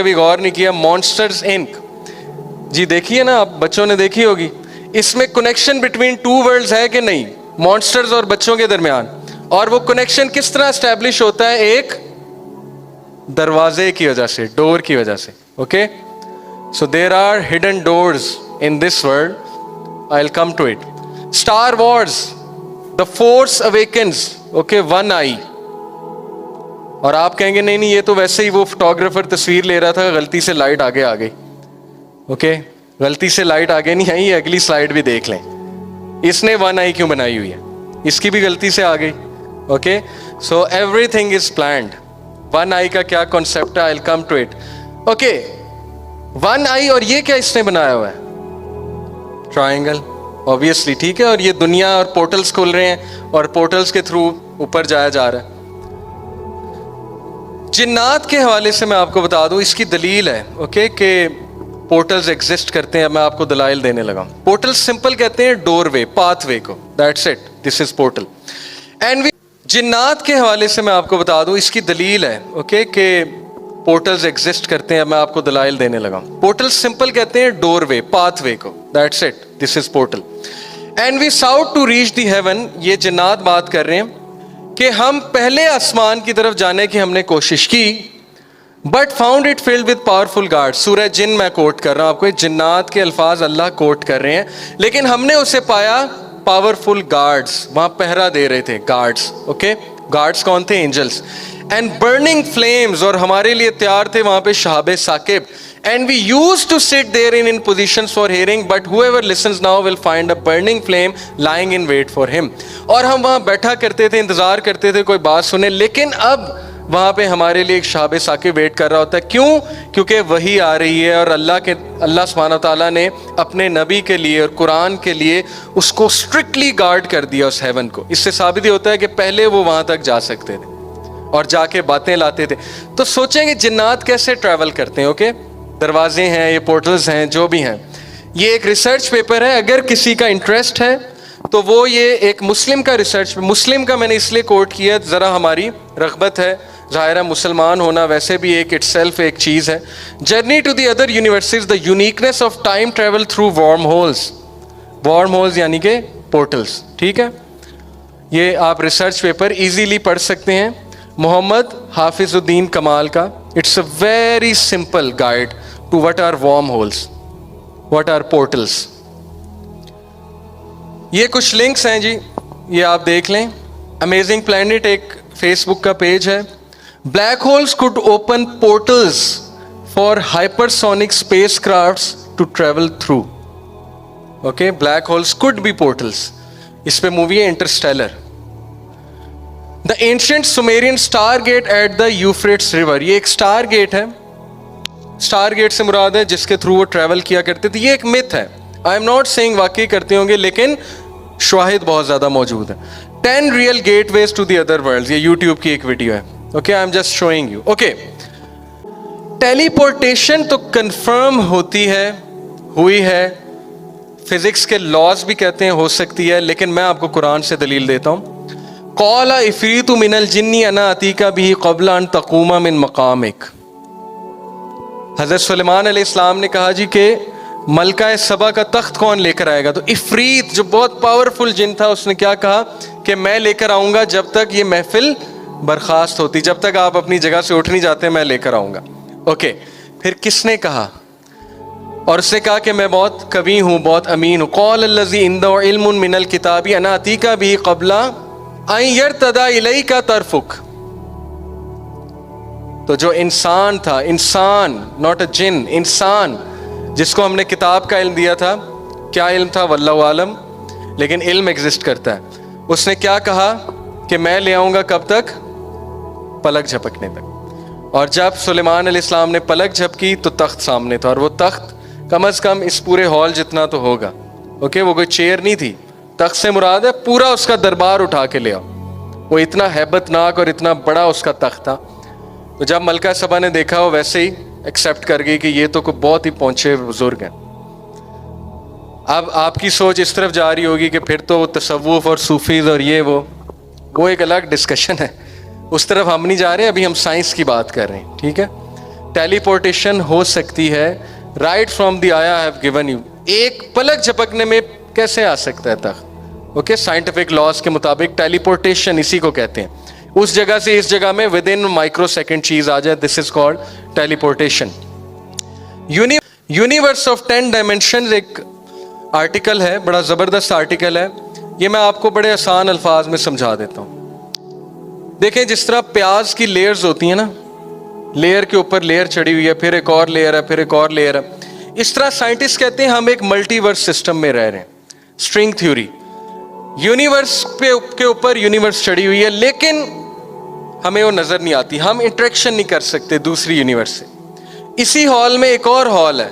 कभी गौर नहीं किया, मॉन्स्टर्स इंक जी देखिए ना, आप बच्चों ने देखी होगी, इसमें कनेक्शन बिटवीन टू वर्ल्ड्स है कि नहीं, मॉन्स्टर्स और बच्चों के दरमियान। और वो कनेक्शन किस तरह एस्टेब्लिश होता है, एक दरवाजे की वजह से, डोर की वजह से। Okay, so there are hidden doors in this world, I will come to it. Star Wars, the Force Awakens, okay, one eye. और आप कहेंगे नहीं नहीं, ये तो वैसे ही वो फोटोग्राफर तस्वीर ले रहा था, गलती से लाइट आगे आ गई। ओके, गलती से लाइट आगे नहीं आई, अगली स्लाइड भी देख लें, इसने वन आई क्यों बनाई हुई है, इसकी भी गलती से आ गई। Okay, so everything is planned. One eye का क्या कॉन्सेप्ट है, I will come to it. Okay, one eye, और ये क्या इसने बनाया हुआ है, ट्रायंगल, ऑब्वियसली, ठीक है। और ये दुनिया और पोर्टल्स खुल रहे हैं और पोर्टल्स के थ्रू ऊपर जाया जा रहा है। जिन्नात के हवाले से मैं आपको बता दूं, इसकी दलील है, ओके, कि पोर्टल्स एग्जिस्ट करते हैं। मैं आपको दलाइल देने लगा। पोर्टल्स सिंपल कहते हैं डोरवे, पाथवे को, that's it, this is portal. And जिन्नात के हवाले से मैं आपको बता दूं, इसकी दलील है, ओके, कि पोर्टल्स एग्जिस्ट करते हैं। मैं आपको दलाइल देने लगा। पोर्टल्स सिंपल कहते हैं डोरवे, पाथवे को, that's it, this is portal. And we sought to reach the heaven, ये जिन्नात बात कर रहे हैं कि हम पहले आसमान की तरफ जाने की हमने कोशिश की, but found it filled with powerful guard. सूरह जिन मैं कोट कर रहा हूं आपको, जिन्नात के अल्फाज अल्लाह कोट कर रहे हैं, लेकिन हमने उसे पाया पावरफुल गार्ड्स, वहां पहरा दे रहे थे गार्ड्स। ओके, गार्ड्स कौन थे, एंजल्स। एंड बर्निंग फ्लेम्स, और हमारे लिए तैयार थे वहां पे शहाबे साकिब। And we used to sit there in positions for hearing, but whoever listens now will find a burning flame lying in wait for him। और हम वहां बैठा करते थे, इंतजार करते थे कोई बात सुने, लेकिन अब वहां पे हमारे लिए एक शहाबे साकिब वेट कर रहा होता है। क्यों? क्योंकि वही आ रही है, और अल्लाह सुब्हानहू तआला ने अपने नबी के लिए और कुरान के लिए उसको स्ट्रिक्टली गार्ड कर दिया, उस हेवन को। इससे साबित होता है कि पहले वो वहां तक जा सकते थे और जाके बातें लाते थे। तो सोचेंगे जिन्नात कैसे ट्रैवल करते हैं। ओके, दरवाजे हैं, ये पोर्टल्स हैं, जो भी हैं। ये एक रिसर्च पेपर है, अगर किसी का इंटरेस्ट है तो वो ये एक मुस्लिम का रिसर्च, मुस्लिम का मैंने इसलिए कोट किया, ज़रा हमारी रग़बत है, ज़ाहिरा मुसलमान होना वैसे भी एक इटसेल्फ एक चीज़ है। Journey to the other universities, the uniqueness of time travel through worm holes. Worm holes यानी कि पोर्टल्स, ठीक है। ये आप रिसर्च पेपर इजीली पढ़ सकते हैं, मोहम्मद हाफिजुद्दीन कमाल का। It's a very simple guide to what are worm holes, what are portals. ये कुछ लिंक्स हैं जी, ये आप देख लें। अमेजिंग प्लैनेट एक फेसबुक का पेज है। Black holes could open portals for hypersonic spacecrafts to travel through. Okay, black holes could be portals. इस पे मूवी है Interstellar. The ancient Sumerian star gate at the Euphrates river, ये एक star gate है। Star gate से मुराद है जिसके through वो ट्रेवल किया करते थे। ये एक मिथ है, आई एम नॉट सेइंग वाकई करते होंगे, लेकिन शवाहिद बहुत ज्यादा मौजूद है। 10 real gateways to the other worlds, ये यूट्यूब की एक वीडियो है। Okay, I am just showing you. Okay, teleportation तो कंफर्म होती है, हुई है, फिजिक्स के लॉज भी कहते हैं हो सकती है, लेकिन मैं आपको कुरान से दलील देता हूं। क़ाला इफ़रीतु मिनल जिन्नी अना अतीका बिही क़ब्ल अन तक़ूमा मिन मक़ामिक। हज़रत सुलेमान अलैहिस्सलाम ने कहा जी कि मलका सबा का तख्त कौन लेकर आएगा? तो इफ़रीत जो बहुत पावरफुल जिन था, उसने क्या कहा कि मैं लेकर आऊँगा जब तक ये महफिल बर्खास्त होती, जब तक आप अपनी जगह से उठ नहीं जाते, मैं लेकर आऊँगा। ओके, फिर किसने कहा? और उसने कहा कि मैं बहुत कवी हूँ, बहुत अमीन हूँ। क़ाल अल्लज़ी इंदहु इल्मुन मिनल किताबी अना अतीका बिही क़ब्ल अन यर्तदा इलैका तर्फ़ुक। तो जो इंसान था, इंसान, नॉट अ जिन, इंसान जिसको हमने किताब का इल्म दिया था, क्या इल्म था वल्लाहु आलम, लेकिन इल्म एग्जिस्ट करता है। उसने क्या कहा कि मैं ले आऊँगा कब तक? पलक झपकने तक। और जब सुलेमान अलैहिस्सलाम ने पलक झपकी तो तख्त सामने था, और वो तख्त कम अज़ कम इस पूरे हॉल जितना तो होगा। ओके, वो कोई चेयर नहीं थी, तख्त से मुराद है पूरा उसका दरबार उठा के ले आओ। वो इतना हैबतनाक और इतना बड़ा उसका तख्त था। तो जब मलका सबा ने देखा, वो वैसे ही एक्सेप्ट कर गई कि ये तो कोई बहुत ही पहुंचे बुजुर्ग हैं। अब आपकी सोच इस तरफ जा रही होगी कि फिर तो तसव्वुफ और सूफीज और ये वो एक अलग डिस्कशन है, उस तरफ हम नहीं जा रहे, अभी हम साइंस की बात कर रहे हैं, ठीक है। टेलीपोर्टेशन हो सकती है right from the I have given you, एक पलक झपकने में कैसे आ सकता है तक। ओके, साइंटिफिक लॉज के मुताबिक टेलीपोर्टेशन इसी को कहते हैं, उस जगह से इस जगह में विद इन माइक्रो सेकेंड चीज आ जाए, this is called teleportation. Universe of 10 dimension एक आर्टिकल है, बड़ा जबरदस्त आर्टिकल है, ये मैं आपको बड़े आसान अल्फाज में समझा देता हूं। देखें, जिस तरह प्याज की लेयर्स होती हैं ना, लेयर के ऊपर लेयर चढ़ी हुई है, फिर एक और लेयर है, फिर एक और लेयर है, इस तरह साइंटिस्ट कहते हैं हम एक मल्टीवर्स सिस्टम में रह रहे हैं। स्ट्रिंग थ्योरी, यूनिवर्स के ऊपर यूनिवर्स चढ़ी हुई है, लेकिन हमें वो नजर नहीं आती, हम इंटरेक्शन नहीं कर सकते दूसरी यूनिवर्स से। इसी हॉल में एक और हॉल है,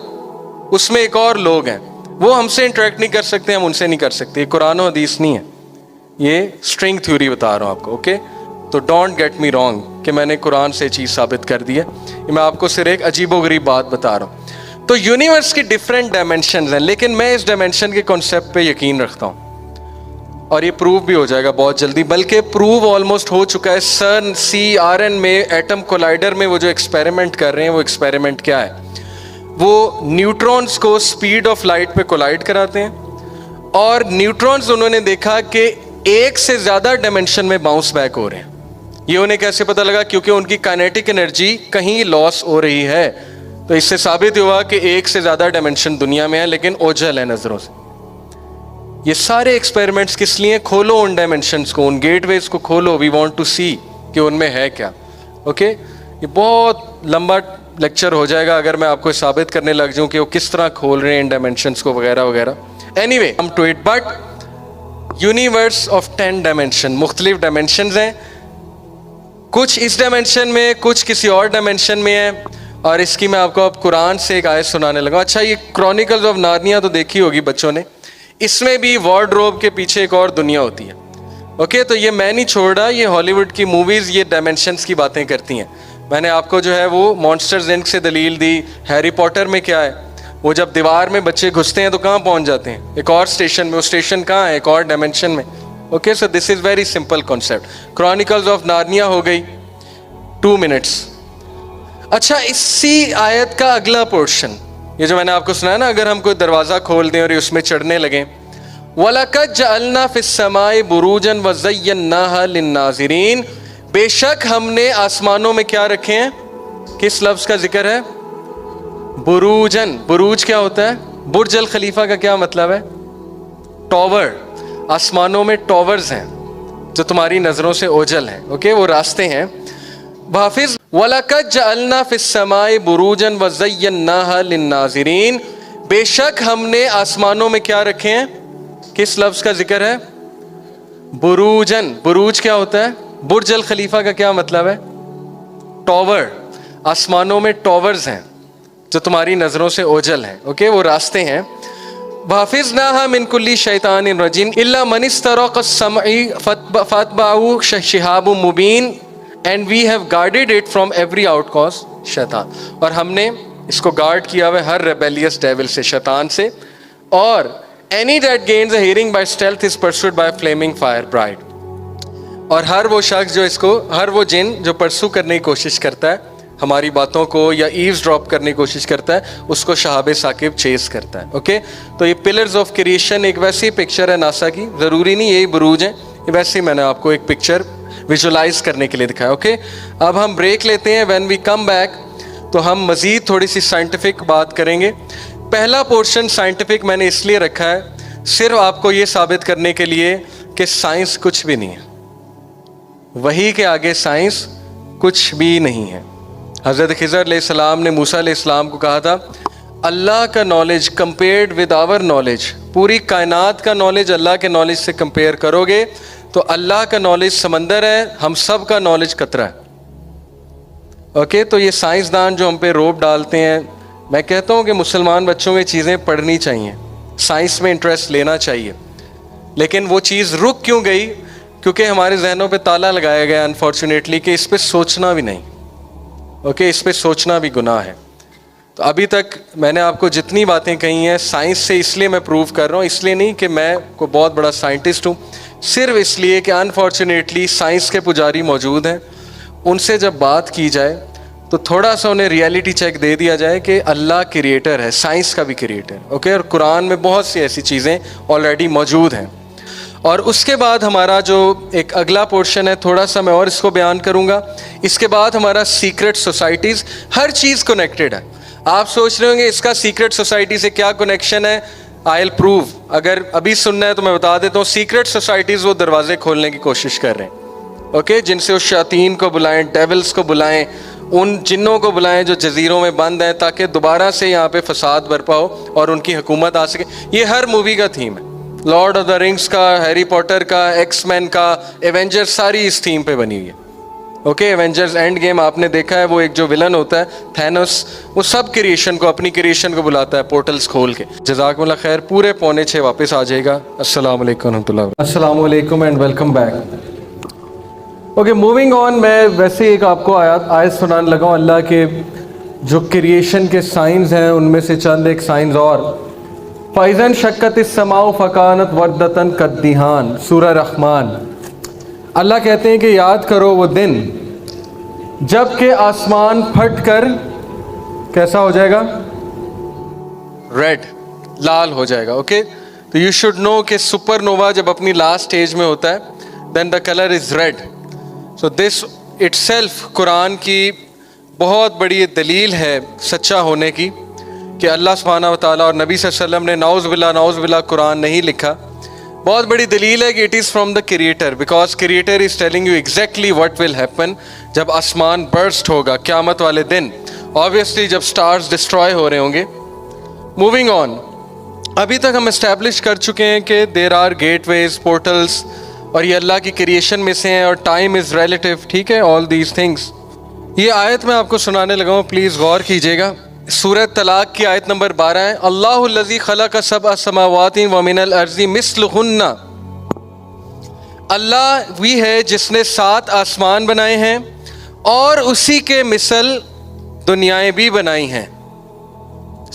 उसमें एक और लोग हैं, वो हमसे इंटरेक्ट नहीं कर सकते, हम उनसे नहीं कर सकते। ये कुरान और हदीस नहीं है, ये स्ट्रिंग थ्योरी बता रहा हूं आपको। ओके, तो डोंट गेट मी रॉन्ग कि मैंने कुरान से चीज साबित कर दी है, ये मैं आपको सिर्फ एक अजीबोगरीब बात बता रहा हूं। तो यूनिवर्स की डिफरेंट डायमेंशंस हैं, लेकिन मैं इस डायमेंशन के कॉन्सेप्ट पे यकीन रखता हूं और ये प्रूव भी हो जाएगा बहुत जल्दी, बल्कि प्रूव ऑलमोस्ट हो चुका है। CERN CERN में एटम कोलाइडर में वो जो एक्सपेरिमेंट कर रहे हैं, वो एक्सपेरिमेंट क्या है, वो न्यूट्रॉन्स को स्पीड ऑफ लाइट पे कोलाइड कराते हैं और न्यूट्रॉन्स उन्होंने देखा कि एक से ज्यादा डायमेंशन में बाउंस बैक हो रहे हैं। ये उन्हें कैसे पता लगा? क्योंकि उनकी काइनेटिक एनर्जी कहीं लॉस हो रही है। तो इससे साबित हुआ कि एक से ज्यादा डायमेंशन दुनिया में है, लेकिन ओझल है नजरों से। ये सारे एक्सपेरिमेंट्स किस लिए? खोलो उन डायमेंशंस को, उन गेटवेज को खोलो, वी वांट टू सी कि उनमें है क्या। ओके, ये बहुत लंबा लेक्चर हो जाएगा अगर मैं आपको साबित करने लग जाऊं कि वो किस तरह खोल रहे हैं इन डायमेंशंस को वगैरह वगैरह। Anyway, come to it. But universe of 10 dimension, मुख्तलिफ डायमेंशंस हैं, कुछ इस डायमेंशन में, कुछ किसी और डायमेंशन में है। और इसकी मैं आपको अब कुरान से एक आयत सुनाने लगा। अच्छा, ये क्रॉनिकल्स ऑफ नार्निया तो देखी होगी बच्चों ने, इसमें भी वार्डरोब के पीछे एक और दुनिया होती है। ओके, तो ये मैं नहीं छोड़ रहा, ये हॉलीवुड की मूवीज ये डायमेंशंस की बातें करती हैं। मैंने आपको जो है वो मॉन्स्टर्स इंक से दलील दी। हैरी पॉटर में क्या है, वो जब दीवार में बच्चे घुसते हैं तो कहाँ पहुंच जाते हैं? एक और स्टेशन में। वो स्टेशन कहाँ है? एक और डायमेंशन में। Okay, so this is very simple concept. Chronicles of Narnia हो गई 2 मिनट्स। अच्छा, इसी आयत का अगला पोर्शन, ये जो मैंने आपको सुनाया ना, अगर हम कोई दरवाजा खोल दें और उसमें चढ़ने लगे, वलकद जअलना फिस समाई बुरूजन व ज़य्यन्नाहा लिन्नाज़िरीन, बेशक हमने आसमानों में क्या रखे हैं? किस लफ्ज का जिक्र है? बुरूजन। बुरूज क्या होता है? बुर्ज अल खलीफा का क्या मतलब है? टॉवर। आसमानों में टॉवर्स हैं जो तुम्हारी नजरों से ओझल हैं। ओके, वो रास्ते हैं। हाफिज, वलकद जअलना फिस समाई बुरूजन व ज़य्यन्नाहा लिन्नाज़िरीन, बेशक हमने आसमानों में क्या रखे हैं? किस लफ्ज का जिक्र है? बुरूजन। बुरूज क्या होता है? बुर्ज अल खलीफा का क्या मतलब है? टॉवर। आसमानों में टॉवर्स हैं जो तुम्हारी नजरों से ओझल हैं। ओके, वो रास्ते हैं। हाफिज़नाहा मिन कुल्ली शैतानिर रजीम इल्ला मन इस्तरक़ अस्समई फतबाहु शिहाबुम मुबीन and we have guarded it from every outcast शैतान। और हमने इसको गार्ड किया हुआ हर रेबेलियस डेविल से, शैतान से। और any that gains a hearing by stealth is pursued by flaming fire bright. और हर वो शख्स जो इसको, हर वो जिन जो परसू करने की कोशिश करता है हमारी बातों को या ईव्स ड्रॉप करने की कोशिश करता है, उसको शहाब साकिब चेस करता है। ओके, तो ये पिलर्स ऑफ क्रिएशन एक वैसी पिक्चर है नासा की, ज़रूरी नहीं यही बुरूज है, ये वैसे ही मैंने आपको एक पिक्चर विजुलाइज करने के लिए दिखाया। ओके, अब हम ब्रेक लेते हैं। व्हेन वी कम बैक तो हम मज़ीद थोड़ी सी साइंटिफिक बात करेंगे। पहला पोर्शन साइंटिफिक मैंने इसलिए रखा है सिर्फ आपको ये साबित करने के लिए कि साइंस कुछ भी नहीं है, वही के आगे साइंस कुछ भी नहीं है। हज़रत खिज़र अलैहिस्सलाम ने मूसा अलैहिस्सलाम को कहा था, अल्लाह का knowledge compared with our knowledge, पूरी कायनात का नॉलेज अल्लाह के नॉलेज से कंपेयर करोगे तो अल्लाह का नॉलेज समंदर है, हम सब का नॉलेज कतरा है। ओके, तो ये साइंसदान जो हम पे रोब डालते हैं, मैं कहता हूँ कि मुसलमान बच्चों में चीज़ें पढ़नी चाहिए, साइंस में इंटरेस्ट लेना चाहिए। लेकिन वो चीज़ रुक क्यों गई? क्योंकि हमारे जहनों पे ताला लगाया गया अनफॉर्चुनेटली कि इस पे सोचना भी नहीं। ओके, इस पे सोचना भी गुनाह है। तो अभी तक मैंने आपको जितनी बातें कही हैं साइंस से, इसलिए मैं प्रूव कर रहा हूँ, इसलिए नहीं कि मैं कोई बहुत बड़ा साइंटिस्ट हूँ, सिर्फ इसलिए कि अनफॉर्चुनेटली साइंस के पुजारी मौजूद हैं। उनसे जब बात की जाए تو تھوڑا سا انہیں ریئلٹی چیک دے دیا جائے کہ اللہ کریٹر ہے, سائنس کا بھی کریٹر, اوکے. اور قرآن میں بہت سی ایسی چیزیں آلریڈی موجود ہیں. اور اس کے بعد ہمارا جو ایک اگلا پورشن ہے, تھوڑا سا میں اور اس کو بیان کروں گا. اس کے بعد ہمارا سیکرٹ سوسائٹیز, ہر چیز کنیکٹڈ ہے. آپ سوچ رہے ہوں گے اس کا سیکرٹ سوسائٹی سے کیا کنیکشن ہے, آئی ول پروو. اگر ابھی سننا ہے تو میں بتا دیتا ہوں. سیکرٹ سوسائٹیز وہ دروازے کھولنے کی کوشش کر رہے ہیں, اوکے, جن سے اس شیاطین کو بلائیں, ڈیولز کو بلائیں, ان جنوں کو بلائیں جو جزیروں میں بند ہیں, تاکہ دوبارہ سے یہاں پہ فساد برپا ہو اور ان کی حکومت آ سکے. یہ ہر مووی کا تھیم ہے, لارڈ آف دا رنگس کا, ہیری پوٹر کا, ایکس مین کا, ایونجر, ساری اس تھیم پہ بنی ہوئی ہے, اوکے. ایونجرز اینڈ گیم آپ نے دیکھا ہے, وہ ایک جو ولن ہوتا ہے تھینوس, وہ سب کریشن کو, اپنی کریشن کو بلاتا ہے پورٹلز کھول کے. جزاکم اللہ خیر. پورے 5:45 واپس آ جائے گا. السلام علیکم ورحمۃ اللہ. السلام علیکم and welcome back. Okay, moving on. میں ویسے ایک آپ کو آیت سنانے لگا ہوں اللہ کے جو کریشن کے سائنز ہیں, ان میں سے چند ایک سائنز اور. فَإِذَا انشَقَّتِ السَّمَاءُ فَكَانَتْ وَرْدَةً كَالدِّهَانِ, سورہ رحمان. اللہ کہتے ہیں کہ یاد کرو وہ دن جب کہ آسمان پھٹ کر کیسا ہو جائے گا, ریڈ, لال ہو جائے گا, اوکے. تو یو شوڈ نو کہ سپر نووا جب اپنی لاسٹ اسٹیج میں ہوتا ہے, then the colour is red. So this itself قرآن کی بہت بڑی دلیل ہے سچا ہونے کی, کہ اللہ سبحانہ و تعالیٰ اور نبی صلی اللہ علیہ وسلم نے نعوذ باللہ قرآن نہیں لکھا. بہت بڑی دلیل ہے کہ it is from the creator, because creator is telling you exactly what will happen جب آسمان برسٹ ہوگا قیامت والے دن, آبویسلی جب سٹارز ڈسٹرائے ہو رہے ہوں گے. Moving on. ابھی تک ہم اسٹیبلش کر چکے ہیں کہ there are gateways, portals, اور یہ اللہ کی کریشن میں سے ہیں, اور ٹائم از ریلیٹیو, ٹھیک ہے, آل دیز تھنگس. یہ آیت میں آپ کو سنانے لگا ہوں, پلیز غور کیجیے گا. سورہ طلاق کی آیت نمبر 12 ہے. اللہ الذی خلق سبع سماوات ومن الارض مثلہن. اللہ وہی ہے جس نے 7 آسمان بنائے ہیں اور اسی کے مثل دنیایں بھی بنائی ہیں.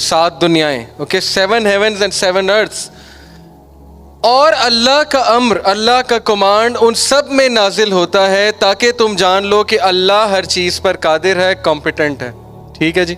7 دنیایں, اوکے, 7 heavens and 7 earths. اور اللہ کا امر, اللہ کا کمانڈ ان سب میں نازل ہوتا ہے تاکہ تم جان لو کہ اللہ ہر چیز پر قادر ہے, کمپیٹنٹ ہے. ٹھیک ہے جی.